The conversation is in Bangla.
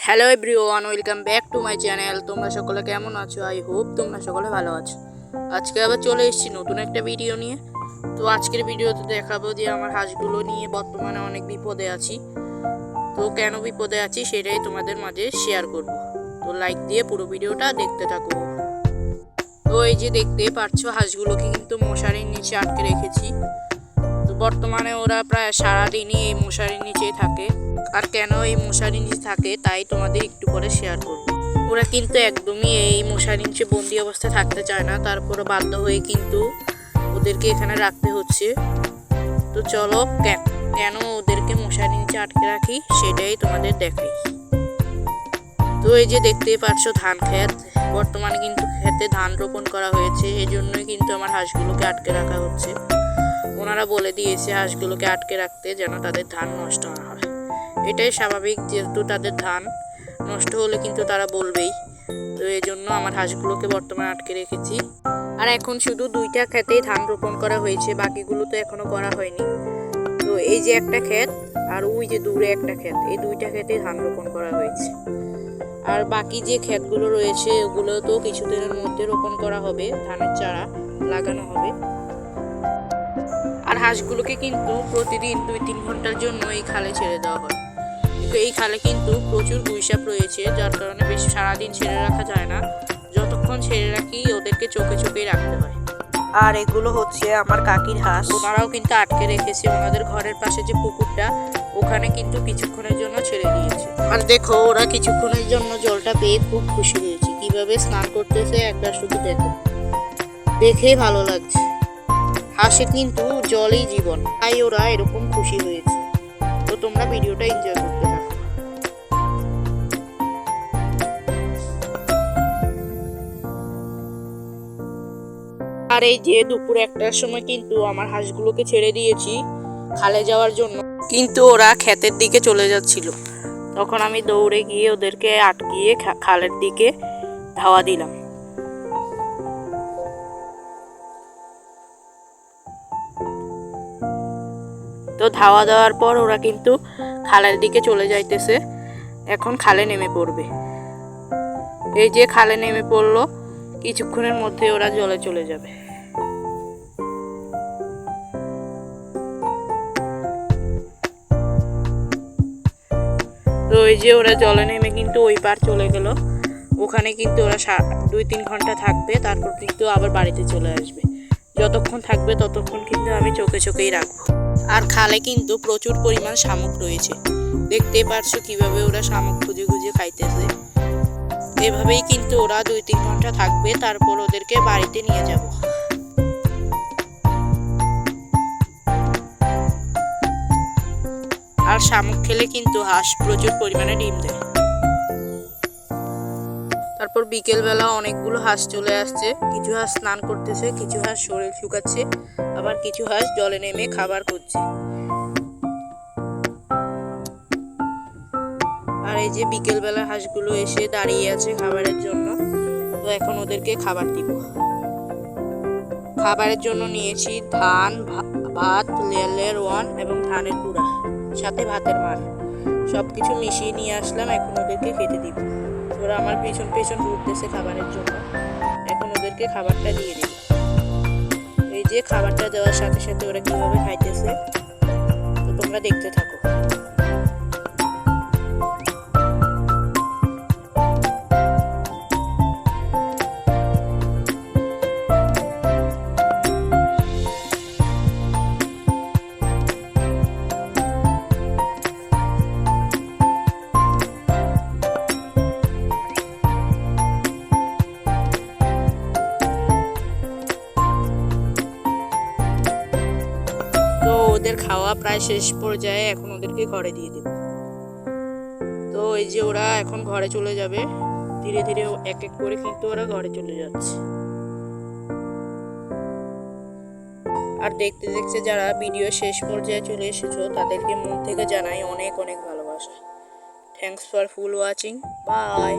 Hello everyone, welcome back to my channel. তোমরা সকলে কেমন আছো? আই হোপ তোমরা সকলে ভালো আছো। আজকে আবার চলে এসেছি নতুন একটা ভিডিও নিয়ে। তো আজকের ভিডিওতে দেখাবো যে আমার হাঁসগুলো নিয়ে বর্তমানে অনেক বিপদে আছি। তো কেন বিপদে আছি সেটাই তোমাদের মাঝে শেয়ার করব। তো লাইক দিয়ে পুরো ভিডিওটা দেখতে থাকো। তো এই যে দেখতে পাচ্ছ, হাঁসগুলোকে কিন্তু মশারির নিচে আটকে রেখেছি। তো বর্তমানে ওরা প্রায় সারাদিনই এই মশারির নিচেই থাকে। আর কেন এই মশারির নিচে থাকে তাই তোমাদের একটু পরে শেয়ার করব। ওরা কিন্তু একদমই এই মশারির নিচে বন্দি অবস্থায় থাকতে চায় না, তারপরে বাধ্য হয়ে কিন্তু ওদেরকে এখানে রাখতে হচ্ছে। তো চলো কেন ওদেরকে মশারির নিচে আটকে রাখি সেটাই তোমাদের দেখাই। তো এই যে দেখতেই পাচ্ছ ধান ক্ষেত, বর্তমানে কিন্তু ক্ষেতে ধান রোপণ করা হয়েছে, এই জন্যই কিন্তু আমার হাঁসগুলোকে আটকে রাখা হচ্ছে। ওনারা বলে দিয়েছে হাঁসগুলোকে আটকে রাখতে যেন তাদের ধান নষ্ট না হয়। এটাই স্বাভাবিক, যেহেতু তাদের ধান নষ্ট হলে কিন্তু তারা বলবেই। তো এই জন্য আমার হাঁসগুলোকে বর্তমানে আটকে রেখেছি। আর এখন শুধু 2টা ক্ষেতেই ধান রোপণ করা হয়েছে, বাকিগুলো তো এখনো করা হয়নি। তো এই যে একটা ক্ষেত আর ওই যে দূরে একটা ক্ষেত, এই 2টা ক্ষেতেই ধান রোপণ করা হয়েছে। আর বাকি যে ক্ষেতগুলো রয়েছে ওগুলো তো কিছুদিনের মধ্যে রোপণ করা হবে, ধানের চারা লাগানো হবে। আর হাঁসগুলোকে কিন্তু প্রতিদিন 2-3 ঘন্টার জন্য এই খালে ছেড়ে দেওয়া হয়। কিন্তু এই খালে কিন্তু প্রচুর গুইসাপ রয়েছে, যার কারণে বেশ সারাদিন ছেড়ে রাখা যায় না। যতক্ষণ ছেড়ে রাখি ওদেরকে চোখে চোখেই রাখতে হয়। আর এগুলো হচ্ছে আমার কাকির হাঁস, ওনারাও কিন্তু আটকে রেখেছে ওনাদের ঘরের পাশে যে পুকুরটা, ওখানে কিন্তু কিছুক্ষণের জন্য ছেড়ে দিয়েছে। আর দেখো ওরা কিছুক্ষণের জন্য জলটা পেয়ে খুব খুশি হয়েছে, কিভাবে স্নান করতেছে একবার শুধু দেখো, দেখেই ভালো লাগছে। হাঁসের কিন্তু জলই জীবন, তাই ওরা এরকম খুশি হয়েছে। তো তোমরা ভিডিওটা এনজয় করতে থাকো। আর এই যে দুপুর 1টার সময় কিন্তু আমার হাঁসগুলোকে ছেড়ে দিয়েছি খালে যাওয়ার জন্য, কিন্তু ওরা ক্ষেতের দিকে চলে যাচ্ছিল। তখন আমি দৌড়ে গিয়ে ওদেরকে আটকিয়ে খালের দিকে ধাওয়া দিলাম। তো ধাওয়া দেওয়ার পর ওরা কিন্তু খালের দিকে চলে যাইতেছে, এখন খালে নেমে পড়বে। এই যে খালে নেমে পড়লো, কিছুক্ষণের মধ্যে ওরা জলে চলে যাবে। তো এই যে ওরা জলে নেমে কিন্তু ওই পার চলে গেল, ওখানে কিন্তু ওরা 2-3 ঘন্টা থাকবে, তারপর কিন্তু আবার বাড়িতে চলে আসবে। যতক্ষণ থাকবে ততক্ষণ কিন্তু আমি চোখে চোখেই রাখবো। আর খালে কিন্তু প্রচুর পরিমাণ শামুক রয়েছে, দেখতেই পারছো কিভাবে ওরা শামুক খুঁজে খুঁজে খাইতেছে। এভাবেই কিন্তু ওরা 2-3 ঘন্টা থাকবে, তারপর ওদেরকে বাড়িতে নিয়ে যাব। আর শামুক খেলে কিন্তু হাঁস প্রচুর পরিমাণে ডিম দেয়। তারপর বিকেলবেলা অনেকগুলো হাঁস চলে আসছে, কিছু হাঁস স্নান করতেছে, কিছু হাঁস শরীর শুকাচ্ছে, আবার কিছু হাঁস জলে নেমে খাবার খুঁজছে। আর এই যে বিকেলবেলা হাঁসগুলো এসে দাঁড়িয়ে আছে খাবারের জন্য। তো এখন ওদেরকে খাবার দিব। খাবারের জন্য নিয়েছি ধান, ভাত, লেয়ার 1 এবং ধানের গুঁড়া, সাথে ভাতের মার, সবকিছু মিশিয়ে নিয়ে আসলাম। এখন ওদেরকে খেতে দিব। ওরা আমার পেছন পেছন ঘুরতেছে খাবারের জন্য, এখন ওদেরকে খাবারটা দিয়ে দিই। এই যে খাবারটা দেওয়ার সাথে সাথে ওরা কিভাবে খাইতেছে, তো তোমরা দেখতে থাকো। ওদের খাওয়া প্রায় শেষ পর্যায়ে, এখন ওদেরকে ঘরে দিয়ে দেব। তো এই যে ওরা এখন ঘরে চলে যাবে, ধীরে ধীরে এক এক করে কিন্তু ওরা ঘরে চলে যাচ্ছে। আর দেখতে দেখতে যারা ভিডিও শেষ পর্যায়ে চলে এসেছো তাদেরকে মন থেকে জানাই অনেক অনেক ভালোবাসা। Thanks for full watching, by.